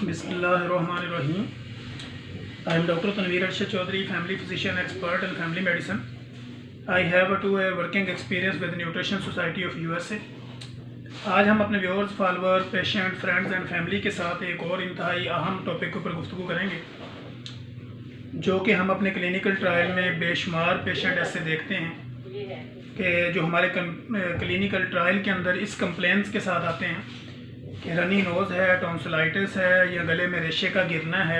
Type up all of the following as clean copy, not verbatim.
Bismillahirrahmanirrahim. I am Dr. Tanveer Arshad Chaudhary, family physician expert in family medicine. I have a working experience with the Nutrition Society of USA. आज हम अपने viewers, follower, patient, friends and family के साथ एक और इंतहाई अहम topic के ऊपर गुफ्तगू करेंगे, जो कि हम अपने क्लिनिकल ट्रायल में बेशुमार पेशेंट ऐसे देखते हैं कि जो हमारे क्लिनिकल ट्रायल के अंदर इस कंप्लेंट्स के साथ आते हैं कि रनी नोज़ है, टॉन्सिलाइटिस है, या गले में रेशे का गिरना है।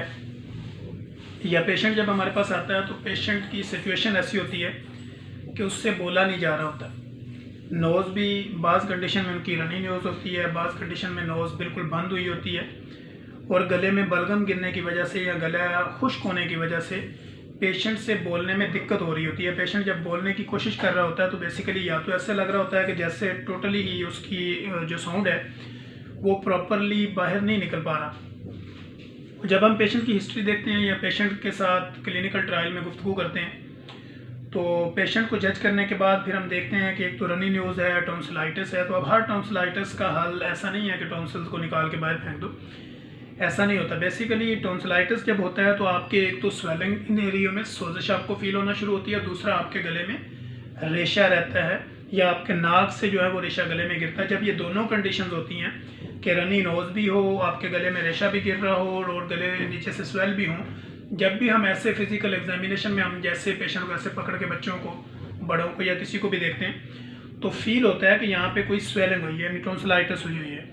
या पेशेंट जब हमारे पास आता है तो पेशेंट की सिचुएशन ऐसी होती है कि उससे बोला नहीं जा रहा होता। नोज़ भी बाज़ कंडीशन में उनकी रनी नोज़ होती है, बाज़ कंडीशन में नोज़ बिल्कुल बंद हुई होती है, और गले में बलगम गिरने की वजह से या गला खुश्क होने की वजह से पेशेंट से बोलने में दिक्कत हो रही होती है। पेशेंट जब बोलने की कोशिश कर रहा होता है तो बेसिकली या तो ऐसे लग रहा होता है कि जैसे टोटली ही उसकी जो साउंड है वो प्रॉपरली बाहर नहीं निकल पा रहा। जब हम पेशेंट की हिस्ट्री देखते हैं या पेशेंट के साथ क्लिनिकल ट्रायल में गुफ्तगू करते हैं तो पेशेंट को जज करने के बाद फिर हम देखते हैं कि एक तो रनी नोज़ है, टॉन्सिलाइटिस है। तो अब हर टॉन्सिलाइटिस का हल ऐसा नहीं है कि टॉन्सिल्स को निकाल के बाहर फेंक दो, ऐसा नहीं होता। बेसिकली टॉन्सिलाइटिस जब होता है तो आपके एक तो स्वेलिंग इन एरिया में सोजिश आपको फील होना शुरू होती है, दूसरा आपके गले में रेशा रहता है या आपके नाक से जो है वो रेशा गले में गिरता है। जब ये दोनों कंडीशंस होती हैं कि रनी नोज़ भी हो, आपके गले में रेशा भी गिर रहा हो और गले नीचे से स्वेल भी हों, जब भी हम ऐसे फिजिकल एग्जामिनेशन में हम जैसे पेशेंट को ऐसे पकड़ के बच्चों को, बड़ों को या किसी को भी देखते हैं तो फील होता है कि यहाँ पे कोई स्वेलिंग हुई है, टॉन्सिलाइटिस हुई है।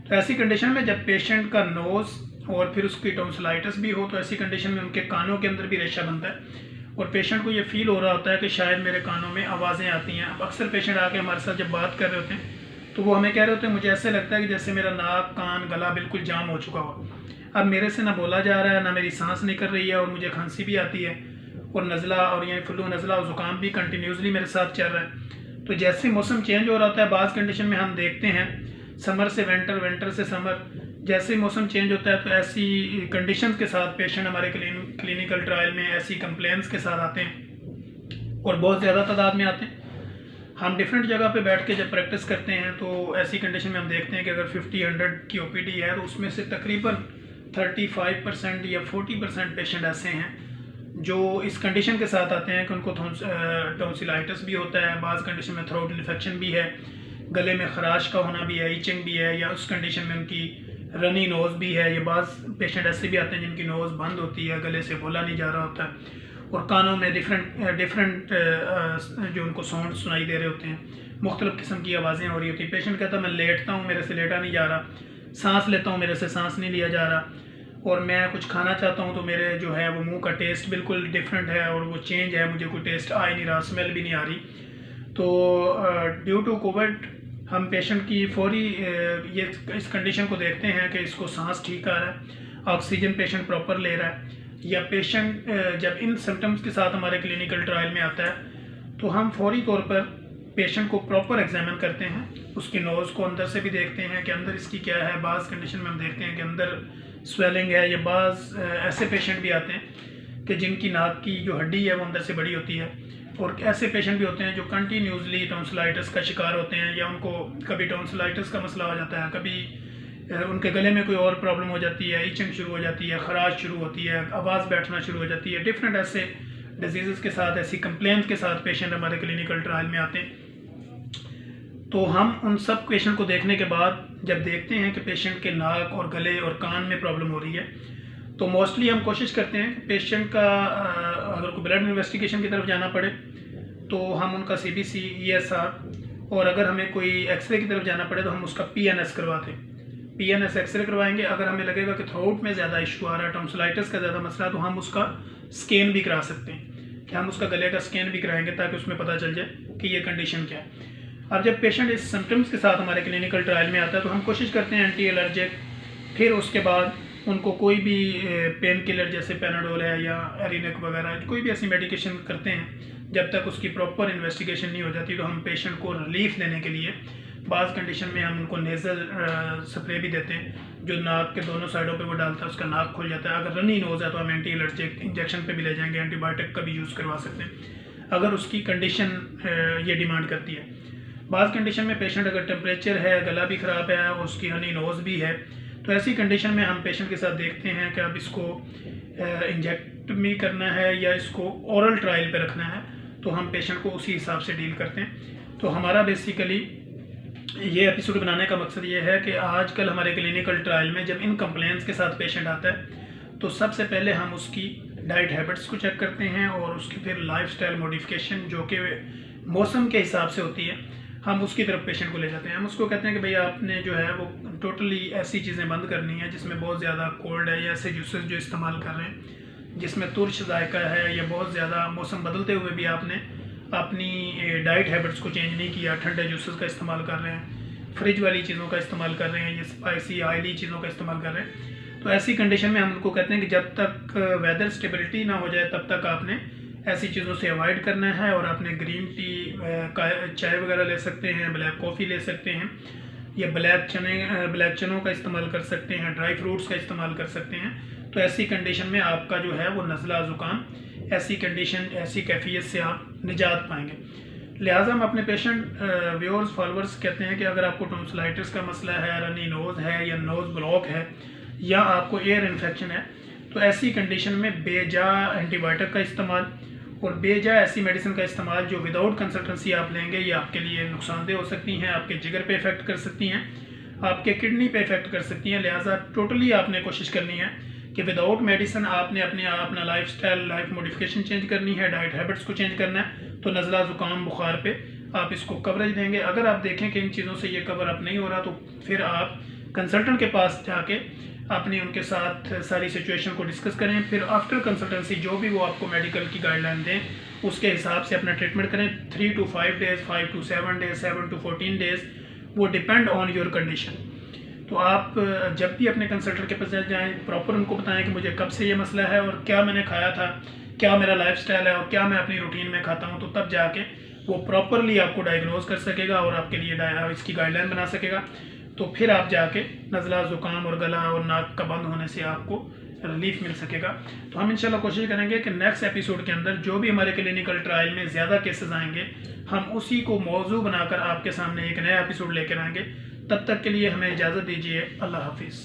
तो ऐसी कंडीशन में जब पेशेंट का नोज़ और फिर उसकी टॉन्सिलाइटिस भी हो तो ऐसी कंडीशन में उनके कानों के अंदर भी रेशा बनता है और पेशेंट को ये फील हो रहा होता है कि शायद मेरे कानों में आवाज़ें आती हैं। अब अक्सर पेशेंट आके हमारे साथ जब बात कर रहे होते हैं तो वो हमें कह रहे होते हैं, मुझे ऐसे लगता है कि जैसे मेरा नाक, कान, गला बिल्कुल जाम हो चुका हो। अब मेरे से ना बोला जा रहा है, ना मेरी सांस निकल रही है, और मुझे खांसी भी आती है और नज़ला और ये फ्लू नज़ला और ज़ुकाम भी कंटिन्यूसली मेरे साथ चल रहा है। तो जैसे मौसम चेंज हो रहा होता है, बाज़ कंडीशन में हम देखते हैं समर से विंटर, विंटर से समर, जैसे ही मौसम चेंज होता है तो ऐसी कंडीशंस के साथ पेशेंट हमारे क्लिनिकल ट्रायल में ऐसी कंप्लेंट्स के साथ आते हैं और बहुत ज़्यादा तादाद में आते हैं। हम डिफरेंट जगह पे बैठ के जब प्रैक्टिस करते हैं तो ऐसी कंडीशन में हम देखते हैं कि अगर 50-100 की ओपीडी है तो उसमें से तकरीबन 35% या 40% पेशेंट ऐसे हैं जो इस कंडीशन के साथ आते हैं कि उनको टॉन्सिलाइटिस भी होता है, बाज़ कंडीशन में थ्रोट इन्फेक्शन भी है, गले में खराश का होना भी है, ईचिंग भी है, या उस कंडीशन में उनकी रनी नोज़ भी है। या बाज़ पेशेंट ऐसे भी आते हैं जिनकी नोज़ बंद होती है, गले से बोला नहीं जा रहा होता है और कानों में डिफरेंट जो उनको साउंड सुनाई दे रहे होते हैं, मुख्तलिफ़ किस्म की आवाज़ें हो रही होती हैं। पेशेंट कहता है मैं लेटता हूँ, मेरे से लेटा नहीं जा रहा, सांस लेता हूँ, मेरे से सांस नहीं लिया जा रहा, और मैं कुछ खाना चाहता हूँ तो मेरे जो है वो मुंह का टेस्ट बिल्कुल डिफरेंट है और वो चेंज है, मुझे कोई टेस्ट आ ही नहीं रहा, स्मेल भी नहीं आ रही। तो ड्यू टू कोविड हम पेशेंट की फौरी ये इस कंडीशन को देखते हैं कि इसको सांस ठीक आ रहा है, ऑक्सीजन पेशेंट प्रॉपर ले रहा है, या पेशेंट जब इन सिम्टम्स के साथ हमारे क्लिनिकल ट्रायल में आता है तो हम फौरी तौर पर पेशेंट को प्रॉपर एग्जामिन करते हैं, उसकी नोज़ को अंदर से भी देखते हैं कि अंदर इसकी क्या है। बाज़ कंडीशन में हम देखते हैं कि अंदर स्वेलिंग है, या बाज़ ऐसे पेशेंट भी आते हैं कि जिनकी नाक की जो हड्डी है वो अंदर से बड़ी होती है, और ऐसे पेशेंट भी होते हैं जो कंटिन्यूसली टॉन्सिलाइटिस का शिकार होते हैं, या उनको कभी टॉन्सिलाइटिस का मसला हो जाता है, कभी उनके गले में कोई और प्रॉब्लम हो जाती है, ईचिंग शुरू हो जाती है, खराश शुरू होती है, आवाज़ बैठना शुरू हो जाती है। डिफरेंट ऐसे डिजीज़ के साथ, ऐसी कंप्लेंट के साथ पेशेंट हमारे क्लिनिकल ट्रायल में आते हैं। तो हम उन सब पेशेंट को देखने के बाद जब देखते हैं कि पेशेंट के नाक और गले और कान में प्रॉब्लम हो रही है तो मोस्टली हम कोशिश करते हैं कि पेशेंट का अगर कोई ब्लड इन्वेस्टिगेशन की तरफ जाना पड़े तो हम उनका CBC, ESR, और अगर हमें कोई एक्सरे की तरफ जाना पड़े तो हम उसका PNS करवाते हैं। PNS एक्सरे करवाएंगे। अगर हमें लगेगा कि थ्रोट में ज़्यादा इशू आ रहा है, टॉन्सिलाइटिस का ज़्यादा मसला है, तो हम उसका स्कैन भी करा सकते हैं कि हम उसका गले का स्कैन भी कराएंगे ताकि उसमें पता चल जाए कि ये कंडीशन क्या है। अब जब पेशेंट इस सिम्टम्स के साथ हमारे क्लिनिकल ट्रायल में आता है तो हम कोशिश करते हैं एंटी एलर्जिक, फिर उसके बाद उनको कोई भी पेन किलर जैसे पैनाडोल है या एरिनेक वगैरह कोई भी ऐसी मेडिकेशन करते हैं। जब तक उसकी प्रॉपर इन्वेस्टिगेशन नहीं हो जाती तो हम पेशेंट को रिलीफ देने के लिए बाज़ कंडीशन में हम उनको नेज़ल स्प्रे भी देते हैं जो नाक के दोनों साइडों पे वो डालता है, उसका नाक खुल जाता है। अगर रनी नोज़ है तो हम एंटी एलर्जिक इंजेक्शन पे भी ले जाएंगे, एंटीबायोटिक का भी यूज़ करवा सकते हैं अगर उसकी कंडीशन ये डिमांड करती है। बाज़ कंडीशन में पेशेंट अगर टेम्परेचर है, गला भी ख़राब है और उसकी रनी नोज़ भी है तो ऐसी कंडीशन में हम पेशेंट के साथ देखते हैं कि अब इसको इंजेक्ट भी करना है या इसको ओरल ट्रायल पे रखना है, तो हम पेशेंट को उसी हिसाब से डील करते हैं। तो हमारा बेसिकली ये एपिसोड बनाने का मकसद ये है कि आजकल हमारे क्लिनिकल ट्रायल में जब इन कंप्लेंट्स के साथ पेशेंट आता है तो सबसे पहले हम उसकी डाइट हैबिट्स को चेक करते हैं और उसकी फिर लाइफस्टाइल मॉडिफिकेशन जो कि मौसम के हिसाब से होती है, हम उसकी तरफ पेशेंट को ले जाते हैं। हम उसको कहते हैं कि भैया आपने जो है वो टोटली ऐसी चीज़ें बंद करनी है जिसमें बहुत ज़्यादा कोल्ड है, या ऐसे जूसेस जो इस्तेमाल कर रहे हैं जिसमें तुर्श जायका है, या बहुत ज़्यादा मौसम बदलते हुए भी आपने अपनी डाइट हैबिट्स को चेंज नहीं किया, ठंडे जूसेस का इस्तेमाल कर रहे हैं, फ्रिज वाली चीज़ों का इस्तेमाल कर रहे हैं, या स्पाइसी ऑयली चीज़ों का इस्तेमाल कर रहे हैं। तो ऐसी कंडीशन में हम उनको कहते हैं कि जब तक वेदर स्टेबिलिटी ना हो जाए तब तक आपने ऐसी चीज़ों से अवॉइड करना है, और आपने ग्रीन टी का चाय वगैरह ले सकते हैं, ब्लैक कॉफ़ी ले सकते हैं, या ब्लैक चनों का इस्तेमाल कर सकते हैं, ड्राई फ्रूट्स का इस्तेमाल कर सकते हैं। तो ऐसी कंडीशन में आपका जो है वो नज़ला ज़ुकाम ऐसी कंडीशन ऐसी कैफियत से आप निजात पाएंगे। लिहाजा हम अपने पेशेंट व्यूअर्स फॉलोअर्स कहते हैं कि अगर आपको टॉन्सिलाइटिस का मसला है, रनी नोज़ है, या नोज़ ब्लॉक है, या आपको एयर इन्फेक्शन है, तो ऐसी कंडीशन में बेजा एंटीबायोटिक का इस्तेमाल और बेजा ऐसी मेडिसिन का इस्तेमाल जो विदाउट कंसल्टेंसी आप लेंगे, ये आपके लिए नुकसानदेह हो सकती हैं, आपके जिगर पे इफेक्ट कर सकती हैं, आपके किडनी पे इफेक्ट कर सकती हैं। लिहाजा टोटली आपने कोशिश करनी है कि विदाउट मेडिसिन आपने अपना लाइफस्टाइल लाइफ मॉडिफिकेशन चेंज करनी है, डाइट हैबिट्स को चेंज करना है, तो नज़ला ज़ुकाम बुखार पे आप इसको कवरेज देंगे। अगर आप देखें कि इन चीज़ों से ये कवर अप नहीं हो रहा, तो फिर आप कंसल्टेंट के पास जाके अपनी उनके साथ सारी सिचुएशन को डिस्कस करें। फिर आफ्टर कंसल्टेंसी जो भी वो आपको मेडिकल की गाइडलाइन दें उसके हिसाब से अपना ट्रीटमेंट करें। 3 to 5 days, 5 to 7 days, 7 to 14 days, वो डिपेंड ऑन योर कंडीशन। तो आप जब भी अपने कंसल्टेंट के पास जाएँ, प्रॉपर उनको बताएं कि मुझे कब से ये मसला है और क्या मैंने खाया था, क्या मेरा लाइफस्टाइल है और क्या मैं अपनी रूटीन में खाता हूँ, तो तब जाके वो प्रॉपरली आपको डायग्नोज कर सकेगा और आपके लिए इसकी गाइडलाइन बना सकेगा। तो फिर आप जाके नज़ला ज़ुकाम और गला और नाक का बंद होने से आपको रिलीफ मिल सकेगा। तो हम इंशाल्लाह कोशिश करेंगे कि नेक्स्ट एपिसोड के अंदर जो भी हमारे क्लिनिकल ट्रायल में ज़्यादा केसेस आएंगे, हम उसी को मौजू बनाकर आपके सामने एक नया एपिसोड लेकर आएंगे। तब तक के लिए हमें इजाज़त दीजिए। अल्लाह हाफिज़।